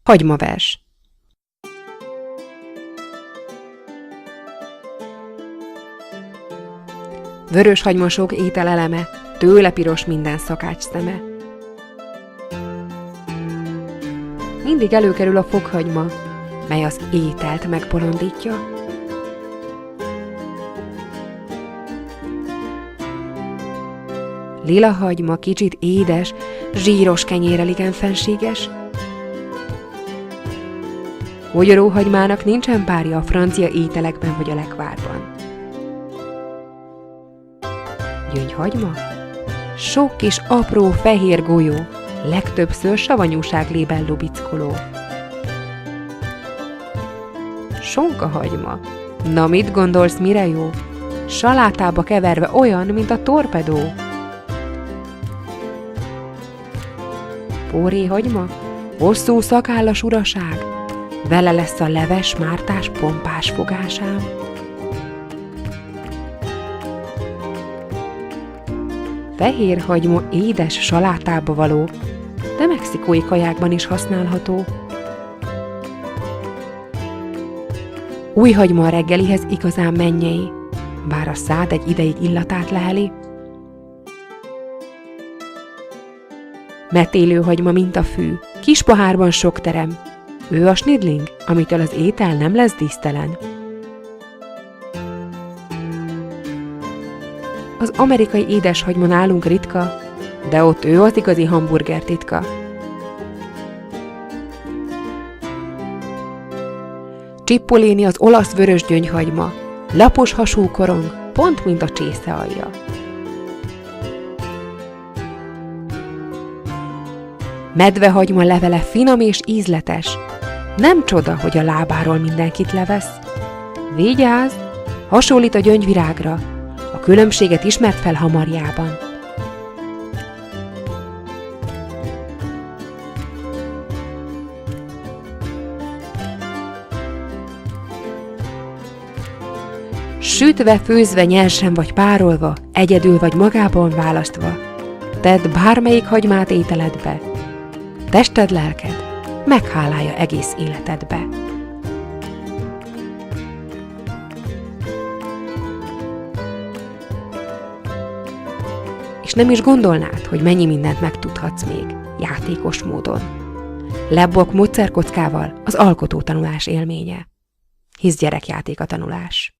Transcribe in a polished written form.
Hagymavers. Vörös hagymosok ételeleme, tőle piros minden szakács szeme. Mindig előkerül a fokhagyma, mely az ételt megbolondítja. Lila hagyma kicsit édes, zsíros kenyérrel igen fenséges. Mogyoróhagymának nincsen párja a francia ételekben vagy a lekvárban. Gyöngyhagyma? Sok kis apró fehér golyó, legtöbbször savanyúság lében lubickoló. Sonkahagyma? Na mit gondolsz, mire jó? Salátába keverve olyan, mint a torpedó. Póréhagyma? Hosszú szakállas uraság, vele lesz a leves, mártás, pompás fogásám. Fehér hagyma édes salátába való, de mexikói kajákban is használható. Új hagyma a reggelihez igazán mennyei, bár a szád egy ideig illatát leheli. Metélőhagyma, mint a fű, kis pohárban sok terem. Ő a snidling, amitől az étel nem lesz dísztelen. Az amerikai édeshagyma nálunk ritka, de ott ő az igazi hamburger titka. Cipollini az olasz vörös gyöngyhagyma, lapos hasú korong, pont mint a csésze alja. Medvehagyma levele finom és ízletes, nem csoda, hogy a lábáról mindenkit levesz. Vigyázz, hasonlít a gyöngyvirágra, a különbséget ismert fel hamarjában. Sütve, főzve, nyersen vagy párolva, egyedül vagy magában választva, tedd bármelyik hagymát ételedbe, tested, lelked meghálálja egész életedbe. És nem is gondolnád, hogy mennyi mindent megtudhatsz még, játékos módon. Lebok módszerkockával az alkotótanulás élménye. Hisz gyerekjáték a tanulás.